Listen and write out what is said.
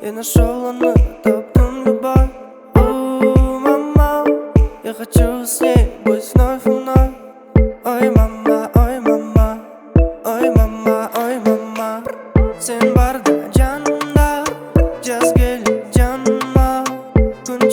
Я нашел одну любовь. Мама, я хочу с ней быть вновь и вновь. Ой, мама, ой, мама, ой, мама, ой, мама. Sen barda canımda, caz gelir canıma. Gün